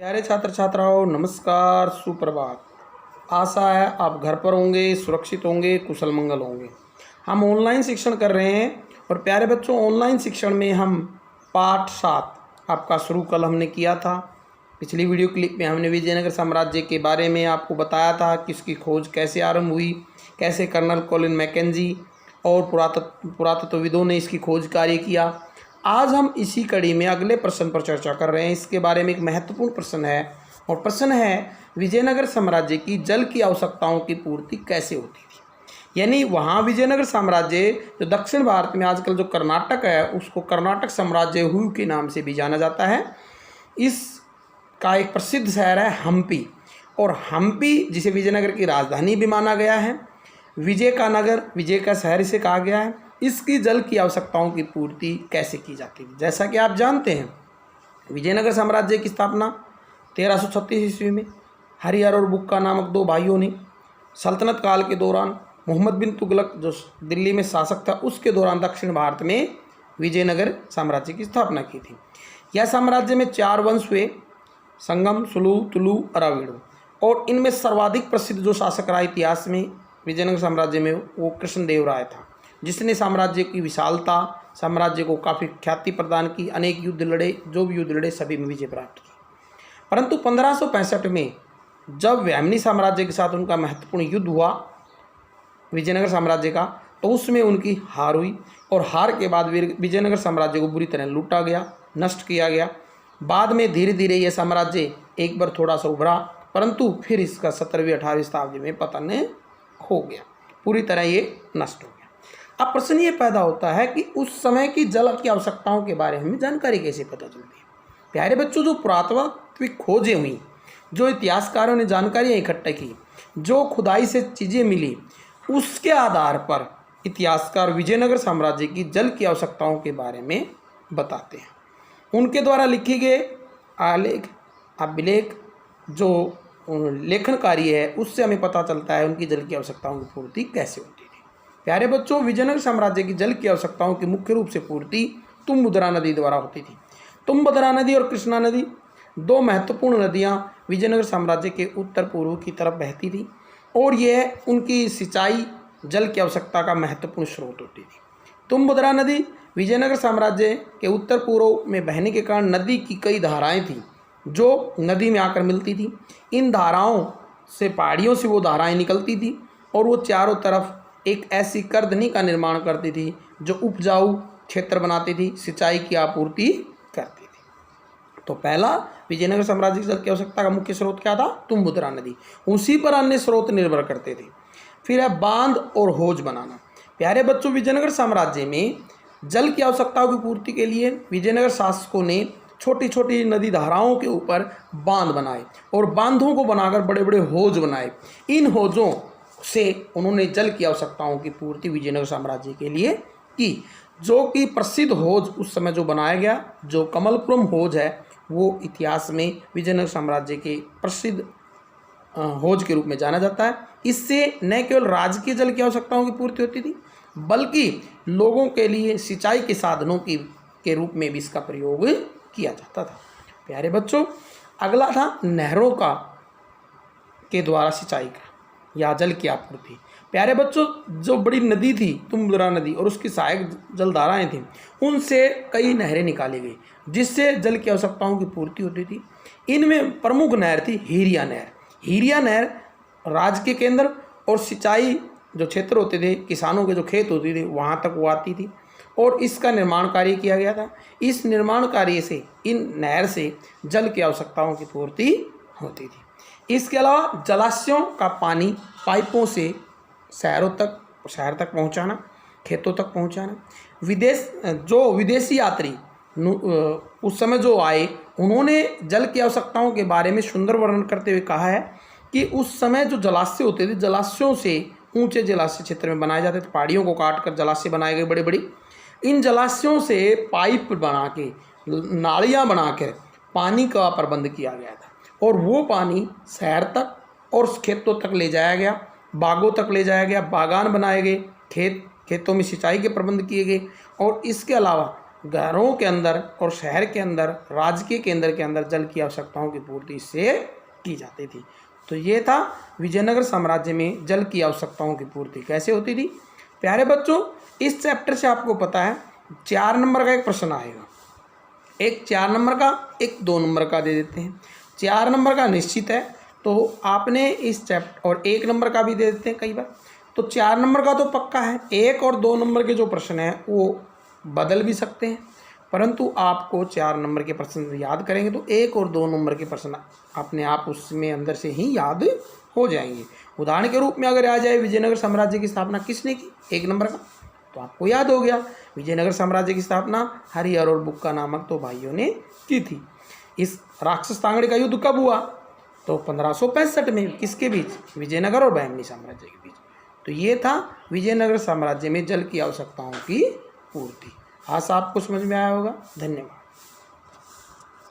प्यारे छात्र छात्राओं, नमस्कार, सुप्रभात। आशा है आप घर पर होंगे, सुरक्षित होंगे, कुशल मंगल होंगे। हम ऑनलाइन शिक्षण कर रहे हैं और प्यारे बच्चों, ऑनलाइन शिक्षण में हम पाठ 7 आपका शुरू कल हमने किया था। पिछली वीडियो क्लिप में हमने विजयनगर साम्राज्य के बारे में आपको बताया था कि उसकी खोज कैसे आरंभ हुई, कैसे कर्नल कॉलिन मैकेंजी और पुरातत्वविदों ने इसकी खोज कार्य किया। आज हम इसी कड़ी में अगले प्रश्न पर चर्चा कर रहे हैं। इसके बारे में एक महत्वपूर्ण प्रश्न है और प्रश्न है, विजयनगर साम्राज्य की जल की आवश्यकताओं की पूर्ति कैसे होती थी। यानी वहाँ विजयनगर साम्राज्य जो दक्षिण भारत में आजकल जो कर्नाटक है उसको कर्नाटक साम्राज्य हुई के नाम से भी जाना जाता है। इसका एक प्रसिद्ध शहर है हम्पी, और हम्पी जिसे विजयनगर की राजधानी भी माना गया है, विजय का नगर, विजय का शहर इसे कहा गया है। इसकी जल की आवश्यकताओं की पूर्ति कैसे की जाती है। जैसा कि आप जानते हैं, विजयनगर साम्राज्य की स्थापना 1336 ईस्वी में हरिहर और बुक्का नामक दो भाइयों ने सल्तनत काल के दौरान, मोहम्मद बिन तुगलक जो दिल्ली में शासक था उसके दौरान दक्षिण भारत में विजयनगर साम्राज्य की स्थापना की थी। यह साम्राज्य में 4 वंश हुए, संगम, सुलू, तुलु, अराविडो, और इनमें सर्वाधिक प्रसिद्ध जो शासक रहा इतिहास में विजयनगर साम्राज्य में वो कृष्णदेव राय था, जिसने साम्राज्य की विशालता, साम्राज्य को काफ़ी ख्याति प्रदान की, अनेक युद्ध लड़े, जो भी युद्ध लड़े सभी में विजय प्राप्त की। परंतु 1565 में जब बहमनी साम्राज्य के साथ उनका महत्वपूर्ण युद्ध हुआ विजयनगर साम्राज्य का, तो उसमें उनकी हार हुई और हार के बाद विजयनगर साम्राज्य को बुरी तरह लूटा गया, नष्ट किया गया। बाद में धीरे धीरे यह साम्राज्य एक बार थोड़ा सा उभरा, परंतु फिर इसका 17वीं 18वीं शताब्दी में पतन हो गया, पूरी तरह ये नष्ट हो गया। अब प्रश्न ये पैदा होता है कि उस समय की जल की आवश्यकताओं के बारे में जानकारी कैसे पता चलती है। प्यारे बच्चों, जो पुरातात्विक खोजें हुई, जो इतिहासकारों ने जानकारियाँ इकट्ठा की, जो खुदाई से चीज़ें मिली, उसके आधार पर इतिहासकार विजयनगर साम्राज्य की जल की आवश्यकताओं के बारे में बताते हैं। उनके द्वारा लिखे गए आलेख, अभिलेख, जो लेखन कार्य है, उससे हमें पता चलता है उनकी जल की आवश्यकताओं की पूर्ति कैसे होती थी। प्यारे बच्चों, विजयनगर साम्राज्य की जल की आवश्यकताओं की मुख्य रूप से पूर्ति तुंगभद्रा नदी द्वारा होती थी। तुंगभद्रा नदी और कृष्णा नदी दो महत्वपूर्ण नदियां विजयनगर साम्राज्य के उत्तर पूर्व की तरफ बहती थी और यह उनकी सिंचाई जल की आवश्यकता का महत्वपूर्ण स्रोत होती थी। तुंगभद्रा नदी विजयनगर साम्राज्य के उत्तर पूर्व में बहने के कारण नदी की कई धाराएँ थीं जो नदी में आकर मिलती थी। इन धाराओं से, पहाड़ियों से वो धाराएँ निकलती थी और वो चारों तरफ एक ऐसी करधनी का निर्माण करती थी जो उपजाऊ क्षेत्र बनाती थी, सिंचाई की आपूर्ति करती थी। तो पहला विजयनगर साम्राज्य की जल की आवश्यकता का मुख्य स्रोत क्या था? तुंगभद्रा नदी। उसी पर अन्य स्रोत निर्भर करते थे। फिर है बांध और हौज बनाना। प्यारे बच्चों, विजयनगर साम्राज्य में जल की आवश्यकताओं की पूर्ति के लिए विजयनगर शासकों ने छोटी छोटी नदी धाराओं के ऊपर बांध बनाए और बांधों को बनाकर बड़े बड़े हौज बनाए। इन हौजों से उन्होंने जल की आवश्यकताओं की पूर्ति विजयनगर साम्राज्य के लिए की। जो कि प्रसिद्ध हौज उस समय जो बनाया गया, जो कमलपुरम हौज है, वो इतिहास में विजयनगर साम्राज्य के प्रसिद्ध हौज के रूप में जाना जाता है। इससे न केवल राजकीय जल की आवश्यकताओं की पूर्ति होती थी, बल्कि लोगों के लिए सिंचाई के साधनों के रूप में भी इसका प्रयोग किया जाता था। प्यारे बच्चों, अगला था नहरों के द्वारा सिंचाई का या जल की आपूर्ति। प्यारे बच्चों, जो बड़ी नदी थी तुंगभद्रा नदी और उसकी सहायक जलधाराएं थीं, उनसे कई नहरें निकाली गई जिससे जल की आवश्यकताओं की पूर्ति होती थी। इनमें प्रमुख नहर थी हीरिया नहर। हीरिया नहर राज्य के केंद्र और सिंचाई जो क्षेत्र होते थे, किसानों के जो खेत होते थे, वहाँ तक वो आती थी और इसका निर्माण कार्य किया गया था। इस निर्माण कार्य से, इन नहर से जल की आवश्यकताओं की पूर्ति होती थी। इसके अलावा जलाशयों का पानी पाइपों से शहर तक पहुंचाना, खेतों तक पहुंचाना। विदेशी यात्री उस समय जो आए, उन्होंने जल की आवश्यकताओं के बारे में सुंदर वर्णन करते हुए कहा है कि उस समय जो जलाशय होते थे, जलाशयों से ऊंचे जलाशय क्षेत्र में बनाए जाते थे, पहाड़ियों को काट कर जलाशय बनाए गए बड़े बड़ी। इन जलाशयों से पाइप बना के, नालियाँ बनाकर पानी का प्रबंध किया गया था और वो पानी शहर तक और खेतों तक ले जाया गया, बागों तक ले जाया गया, बागान बनाए गए, खेतों में सिंचाई के प्रबंध किए गए। और इसके अलावा घरों के अंदर और शहर के अंदर, राजकीय केंद्र के अंदर जल की आवश्यकताओं की पूर्ति इससे की जाती थी। तो ये था विजयनगर साम्राज्य में जल की आवश्यकताओं की पूर्ति कैसे होती थी। प्यारे बच्चों, इस चैप्टर से आपको पता है 4 नंबर का एक प्रश्न आएगा, एक 4 नंबर का, एक 2 नंबर का दे देते हैं। 4 नंबर का निश्चित है, तो आपने इस चैप्टर, और 1 नंबर का भी दे देते हैं कई बार। तो 4 नंबर का तो पक्का है। 1 और 2 नंबर के जो प्रश्न हैं वो बदल भी सकते हैं, परंतु आपको 4 नंबर के प्रश्न याद करेंगे तो 1 और 2 नंबर के प्रश्न अपने आप उसमें अंदर से ही याद हो जाएंगे। उदाहरण के रूप में अगर आ जाए विजयनगर साम्राज्य की स्थापना किसने की, 1 नंबर का, तो आपको याद हो गया विजयनगर साम्राज्य की स्थापना हरिहर और बुक्का नामक 2 भाइयों ने की थी। इस राक्षस तांगड़ी का युद्ध कब हुआ, तो 1565 में, किसके बीच, विजयनगर और बहमनी साम्राज्य के बीच। तो ये था विजयनगर साम्राज्य में जल की आवश्यकताओं की पूर्ति। आशा आपको समझ में आया होगा। धन्यवाद।